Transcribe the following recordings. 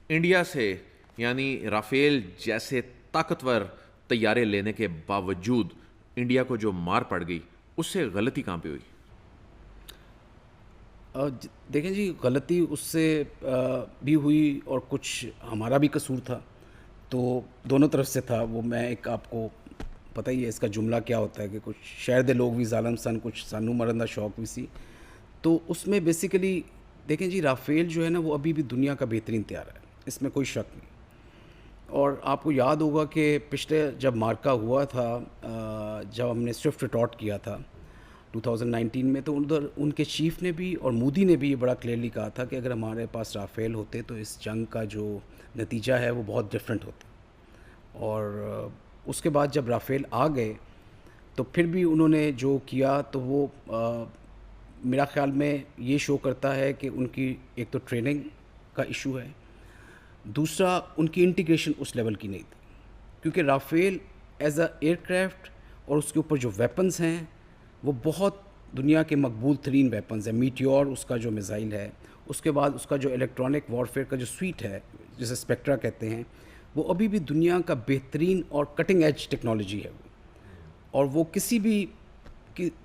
India سے یعنی Rafale جیسے طاقتور طیارے لینے کے باوجود انڈیا کو جو مار پڑ گئی اس سے غلطی کہاں پہ ہوئی؟ دیکھیں جی، غلطی اس سے بھی ہوئی اور کچھ ہمارا بھی قصور تھا، تو دونوں طرف سے تھا وہ. میں ایک آپ کو پتہ ہی ہے اس کا جملہ کیا ہوتا ہے کہ کچھ شہر دے لوگ بھی ظالم سن، کچھ سانو مرن دا شوق بھی سی. تو اس میں بیسیکلی دیکھیں جی، رافیل جو ہے نا وہ ابھی بھی دنیا کا بہترین طیارہ ہے، اس میں کوئی شک نہیں. اور آپ کو یاد ہوگا کہ پچھلے جب مارکا ہوا تھا، جب ہم نے سوئفٹ ریٹارٹ کیا تھا 2019 میں، تو ادھر ان کے چیف نے بھی اور مودی نے بھی یہ بڑا کلیئرلی کہا تھا کہ اگر ہمارے پاس رافیل ہوتے تو اس جنگ کا جو نتیجہ ہے وہ بہت ڈفرینٹ ہوتا. اور اس کے بعد جب رافیل آ گئے تو پھر بھی انہوں نے جو کیا تو وہ میرا خیال میں یہ شو کرتا ہے کہ ان کی ایک تو ٹریننگ کا ایشو ہے، دوسرا ان کی انٹیگریشن اس لیول کی نہیں تھی. کیونکہ Rafale is a aircraft اور اس کے اوپر جو ویپنز ہیں وہ بہت دنیا کے مقبول ترین ویپنز ہیں. میٹیور اس کا جو میزائل ہے، اس کے بعد اس کا جو الیکٹرانک وارفیئر کا جو سویٹ ہے جسے اسپیکٹرا کہتے ہیں، وہ ابھی بھی دنیا کا بہترین اور کٹنگ ایج ٹیکنالوجی ہے. اور وہ کسی بھی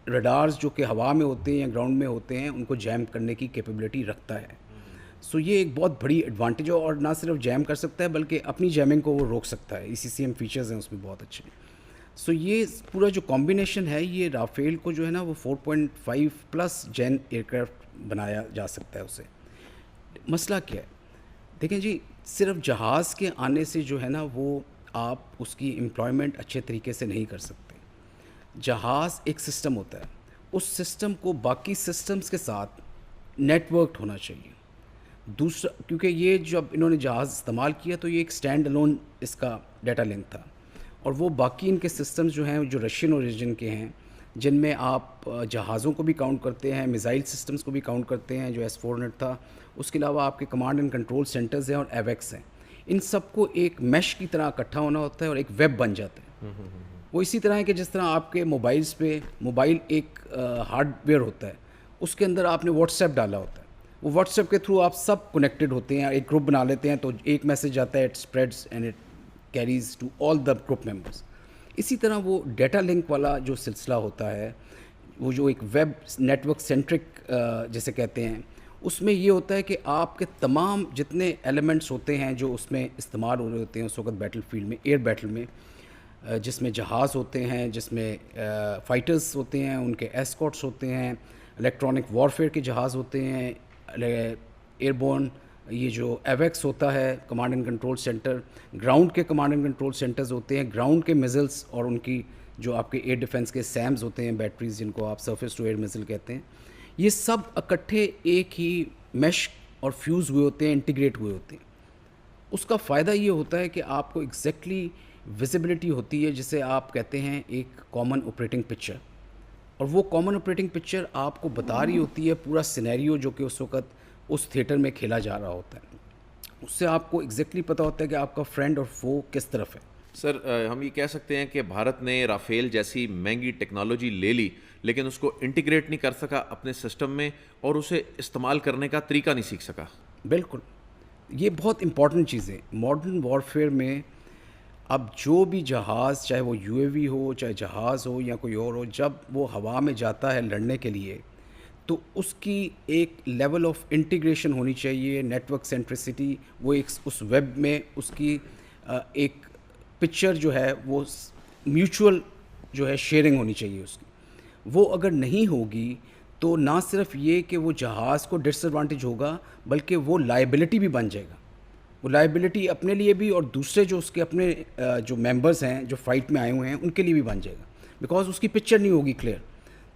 ریڈارز جو کہ ہوا میں ہوتے ہیں یا گراؤنڈ میں ہوتے ہیں ان کو جیم کرنے کی کیپیبلٹی رکھتا ہے. سو یہ ایک بہت بڑی ایڈوانٹیج ہے، اور نہ صرف جیم کر سکتا ہے بلکہ اپنی جیمنگ کو وہ روک سکتا ہے. ECCM فیچرز ہیں اس میں بہت اچھے. سو یہ پورا جو کمبینیشن ہے یہ رافیل کو جو ہے نا وہ 4.5+ جین ایئر کرافٹ بنایا جا سکتا ہے اسے. مسئلہ کیا ہے؟ دیکھیں جی، صرف جہاز کے آنے سے جو ہے نا وہ آپ اس کی امپلائمنٹ اچھے طریقے سے نہیں کر سکتے. جہاز ایک سسٹم ہوتا ہے، اس سسٹم کو باقی سسٹمز کے ساتھ نیٹ ورکڈ ہونا چاہیے. دوسرا، کیونکہ یہ جب انہوں نے جہاز استعمال کیا تو یہ ایک اسٹینڈ الون اس کا ڈیٹا لنک تھا، اور وہ باقی ان کے سسٹمز جو ہیں جو رشین اوریجن کے ہیں، جن میں آپ جہازوں کو بھی کاؤنٹ کرتے ہیں، میزائل سسٹمز کو بھی کاؤنٹ کرتے ہیں جو S-400 تھا، اس کے علاوہ آپ کے کمانڈ اینڈ کنٹرول سینٹرز ہیں اور ایویکس ہیں. ان سب کو ایک میش کی طرح اکٹھا ہونا ہوتا ہے اور ایک ویب بن جاتا ہے. وہ اسی طرح ہے کہ جس طرح آپ کے موبائلز پہ موبائل ایک ہارڈ ویئر ہوتا ہے، اس کے اندر آپ نے واٹس ایپ ڈالا ہوتا ہے، وہ واٹس ایپ کے تھرو آپ سب کنیکٹڈ ہوتے ہیں، ایک گروپ بنا لیتے ہیں تو ایک میسج آتا ہے، it spreads and it carries to all the group members. اسی طرح وہ ڈیٹا لنک والا جو سلسلہ ہوتا ہے، وہ جو ایک ویب نیٹ ورک سینٹرک جیسے کہتے ہیں، اس میں یہ ہوتا ہے کہ آپ کے تمام جتنے ایلیمنٹس ہوتے ہیں جو اس میں استعمال ہو رہے ہوتے ہیں اس وقت بیٹل فیلڈ میں، ایئر بیٹل میں، جس میں جہاز ہوتے ہیں، جس میں فائٹرز ہوتے ہیں، ان کے ایسکارٹس ہوتے ہیں، الیکٹرانک وارفیئر کے جہاز ہوتے ہیں، ایئر بورن یہ جو ایویکس ہوتا ہے command and control centre, ground کے کمانڈ اینڈ کنٹرول سینٹرز ہوتے ہیں، گراؤنڈ کے میزلس اور ان کی جو آپ کے ایئر ڈیفنس کے سیمز ہوتے ہیں، بیٹریز جن کو آپ سرفیس ٹو ایئر میزل کہتے ہیں، یہ سب اکٹھے ایک ہی میش اور فیوز ہوئے ہوتے ہیں، انٹیگریٹ ہوئے ہوتے ہیں. اس کا فائدہ یہ ہوتا ہے کہ آپ کو ایگزیکٹلی ویزیبلٹی ہوتی ہے جسے آپ کہتے ہیں ایک کامن آپریٹنگ پکچر، اور وہ کامن آپریٹنگ پکچر آپ کو بتا رہی ہوتی ہے پورا سینیریو جو کہ اس وقت اس تھیٹر میں کھیلا جا رہا ہوتا ہے. اس سے آپ کو ایگزیکٹلی پتہ ہوتا ہے کہ آپ کا فرینڈ اور فو کس طرف ہے. سر، ہم یہ کہہ سکتے ہیں کہ بھارت نے رافیل جیسی مہنگی ٹیکنالوجی لے لی لیکن اس کو انٹیگریٹ نہیں کر سکا اپنے سسٹم میں، اور اسے استعمال کرنے کا طریقہ نہیں سیکھ سکا. بالکل، یہ بہت امپورٹنٹ چیز ہے ماڈرن وارفیئر میں. اب جو بھی جہاز، چاہے وہ UAV ہو، چاہے جہاز ہو یا کوئی اور ہو، جب وہ ہوا میں جاتا ہے لڑنے کے لیے تو اس کی ایک لیول آف انٹیگریشن ہونی چاہیے، نیٹ ورک سینٹرسٹی، وہ ایک اس ویب میں اس کی ایک پکچر جو ہے وہ میوچول جو ہے شیئرنگ ہونی چاہیے اس کی. وہ اگر نہیں ہوگی تو نہ صرف یہ کہ وہ جہاز کو ڈس ایڈوانٹیج ہوگا بلکہ وہ لائبلٹی بھی بن جائے گا. وہ لائبلٹی اپنے لیے بھی اور دوسرے جو اس کے اپنے جو ممبرز ہیں جو فائٹ میں آئے ہوئے ہیں ان کے لیے بھی بن جائے گا، بیکاز اس کی پکچر نہیں ہوگی کلیئر.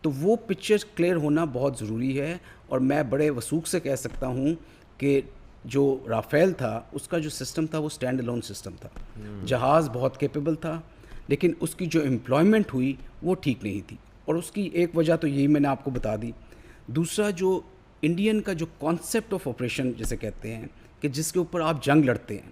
تو وہ پکچر کلیئر ہونا بہت ضروری ہے. اور میں بڑے وثوق سے کہہ سکتا ہوں کہ جو رافیل تھا اس کا جو سسٹم تھا وہ اسٹینڈ الون سسٹم تھا. جہاز بہت کیپیبل تھا لیکن اس کی جو امپلائمنٹ ہوئی وہ ٹھیک نہیں تھی، اور اس کی ایک وجہ تو یہی میں نے آپ کو بتا دی. دوسرا، جو انڈین کا جو کانسیپٹ آف آپریشن جسے کہتے ہیں کہ جس کے اوپر آپ جنگ لڑتے ہیں،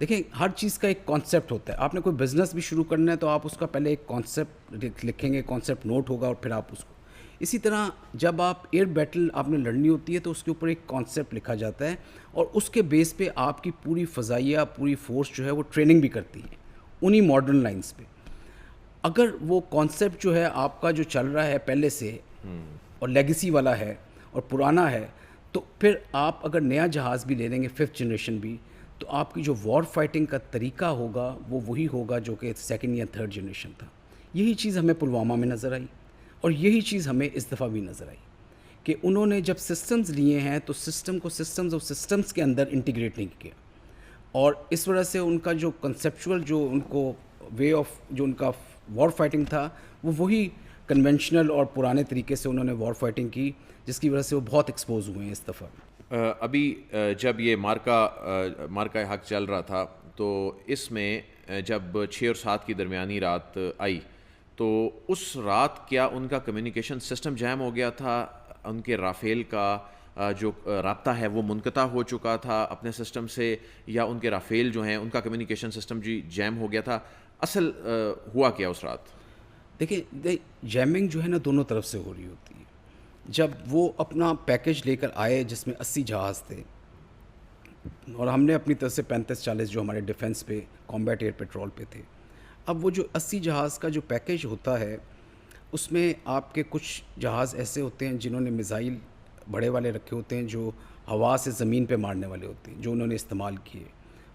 دیکھیں ہر چیز کا ایک کانسیپٹ ہوتا ہے. آپ نے کوئی بزنس بھی شروع کرنا ہے تو آپ اس کا پہلے ایک کانسیپٹ لکھیں گے، کانسیپٹ نوٹ ہوگا، اور پھر آپ اس کو اسی طرح جب آپ ایئر بیٹل آپ نے لڑنی ہوتی ہے تو اس کے اوپر ایک کانسیپٹ لکھا جاتا ہے اور اس کے بیس پہ آپ کی پوری فضائیہ پوری فورس جو ہے وہ ٹریننگ بھی کرتی ہے انہی ماڈرن لائنز پہ. اگر وہ کانسیپٹ جو ہے آپ کا جو چل رہا ہے پہلے سے اور لیگیسی والا ہے اور پرانا ہے, تو پھر آپ اگر نیا جہاز بھی لے لیں گے 5th جنریشن بھی, تو آپ کی جو وار فائٹنگ کا طریقہ ہوگا وہ وہی ہوگا جو کہ 2nd یا 3rd جنریشن تھا. یہی چیز ہمیں پلوامہ میں نظر آئی اور یہی چیز ہمیں اس دفعہ بھی نظر آئی کہ انہوں نے جب سسٹمز لیے ہیں تو سسٹم کو سسٹمز اور سسٹمز کے اندر انٹیگریٹ نہیں کیا, اور اس وجہ سے ان کا جو کنسیپچول جو ان کو وے آف جو ان کا وار فائٹنگ تھا وہ وہی کنونشنل اور پرانے طریقے سے انہوں نے وار فائٹنگ کی, جس کی وجہ سے وہ بہت ایکسپوز ہوئے ہیں اس دفعہ. ابھی جب یہ مارکہ حق چل رہا تھا تو اس میں جب 6 اور 7 کی درمیانی رات آئی تو اس رات کیا ان کا کمیونیکیشن سسٹم جیم ہو گیا تھا, ان کے رافیل کا جو رابطہ ہے وہ منقطع ہو چکا تھا اپنے سسٹم سے, یا ان کے رافیل جو ہیں ان کا کمیونیکیشن سسٹم جیم ہو گیا تھا؟ اصل ہوا کیا اس رات؟ دیکھیں جیمنگ جو ہے نا دونوں طرف سے ہو رہی ہوتی ہے. جب وہ اپنا پیکج لے کر آئے جس میں 80 جہاز تھے اور ہم نے اپنی طرف سے 35-40 جو ہمارے ڈیفنس پہ کامبیٹ ایئر پیٹرول پہ تھے, اب وہ جو 80 جہاز کا جو پیکج ہوتا ہے اس میں آپ کے کچھ جہاز ایسے ہوتے ہیں جنہوں نے میزائل بڑے والے رکھے ہوتے ہیں جو ہوا سے زمین پہ مارنے والے ہوتے ہیں, جو انہوں نے استعمال کیے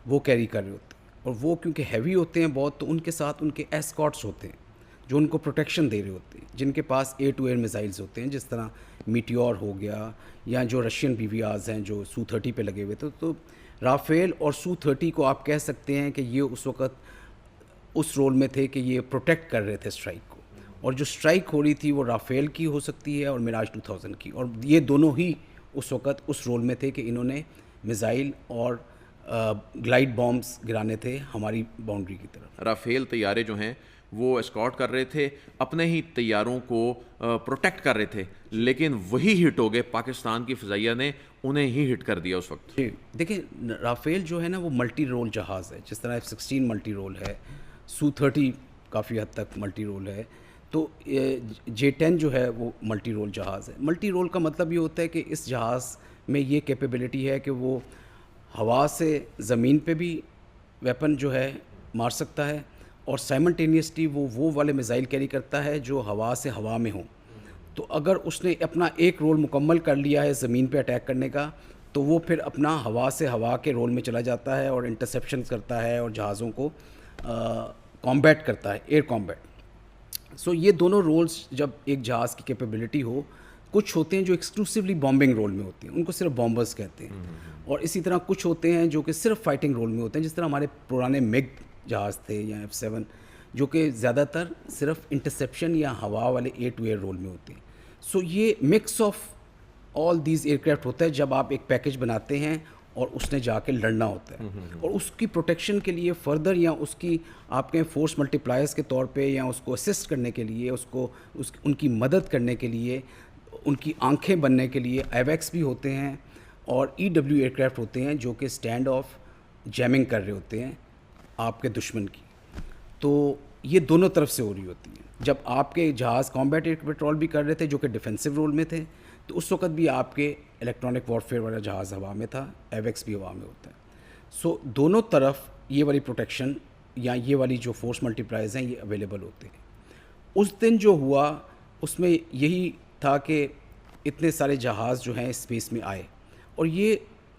وہ کیری کر رہے ہوتے ہیں, اور وہ کیونکہ ہیوی ہوتے ہیں بہت تو ان کے ساتھ ان کے ایسکارٹس ہوتے ہیں جو ان کو پروٹیکشن دے رہے ہوتے ہیں, جن کے پاس ایئر ٹو ایئر میزائلز ہوتے ہیں, جس طرح میٹیور ہو گیا یا جو رشین بی وی آرز ہیں جو Su-30 پہ لگے ہوئے تھے. تو رافیل اور Su-30 کو آپ کہہ سکتے ہیں کہ یہ اس وقت اس رول میں تھے کہ یہ پروٹیکٹ کر رہے تھے اسٹرائک کو, اور جو اسٹرائک ہو رہی تھی وہ رافیل کی ہو سکتی ہے اور میراج 2000 کی, اور یہ دونوں ہی اس وقت اس رول میں تھے کہ انہوں نے میزائل اور گلائڈ بامبس گرانے تھے ہماری باؤنڈری کی طرف. رافیل طیارے جو ہیں وہ اسکارٹ کر رہے تھے, اپنے ہی طیاروں کو پروٹیکٹ کر رہے تھے, لیکن وہی ہٹ ہو گئے, پاکستان کی فضائیہ نے انہیں ہی ہٹ کر دیا اس وقت. جی دیکھیں رافیل جو ہے نا وہ ملٹی رول جہاز ہے, جس طرح F-16 ملٹی رول ہے, Su-30 کافی حد تک ملٹی رول ہے, تو J-10 جو ہے وہ ملٹی رول جہاز ہے. ملٹی رول کا مطلب یہ ہوتا ہے کہ اس جہاز میں یہ کیپیبلٹی ہے کہ وہ ہوا سے زمین پہ بھی ویپن جو ہے مار سکتا ہے, اور سائملٹینیسلی وہ والے میزائل کیری کرتا ہے جو ہوا سے ہوا میں ہوں. تو اگر اس نے اپنا ایک رول مکمل کر لیا ہے زمین پہ اٹیک کرنے کا, تو وہ پھر اپنا ہوا سے ہوا کے رول میں چلا جاتا ہے اور انٹرسیپشن کرتا ہے اور جہازوں کو کامبیٹ کرتا ہے, ایئر کامبیٹ. سو یہ دونوں رولز جب ایک جہاز کی کیپیبلٹی ہو, کچھ ہوتے ہیں جو ایکسکلوسیولی بامبنگ رول میں ہوتے ہیں, ان کو صرف بامبرز کہتے ہیں, اور اسی طرح کچھ ہوتے ہیں جو کہ صرف فائٹنگ رول میں ہوتے ہیں, جس طرح ہمارے پرانے میگ جہاز تھے یا F-7 جو کہ زیادہ تر صرف انٹرسیپشن یا ہوا والے ایئر ٹو ایئر رول میں ہوتے ہیں. سو یہ mix of all these aircraft ہوتا ہے جب آپ ایک پیکج بناتے ہیں اور اس نے جا کے لڑنا ہوتا ہے, اور اس کی پروٹیکشن کے لیے فردر یا اس کی آپ کے فورس ملٹی پلائرز کے طور پہ یا اس کو اسسٹ کرنے کے لیے, اس کو ان کی مدد کرنے کے لیے, ان کی آنکھیں بننے کے لیے ایویکس بھی ہوتے ہیں اور EW ایئر کرافٹ ہوتے ہیں جو کہ اسٹینڈ آف جیمنگ کر رہے ہوتے ہیں آپ کے دشمن کی. تو یہ دونوں طرف سے ہو رہی ہوتی ہے. جب آپ کے جہاز کامبیٹ ایئر پیٹرول بھی کر رہے تھے جو کہ ڈیفینسو رول میں تھے, تو اس وقت بھی آپ کے الیکٹرانک وارفیئر والا جہاز ہوا میں تھا, ایویکس بھی ہوا میں ہوتا ہے. سو دونوں طرف یہ والی پروٹیکشن یا یہ والی جو فورس ملٹی پلائرز ہیں یہ اویلیبل ہوتے ہیں. اس دن جو ہوا اس میں یہی تھا کہ اتنے سارے جہاز جو ہیں اسپیس میں آئے, اور یہ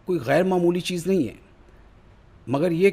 کوئی غیر معمولی چیز نہیں ہے, مگر یہ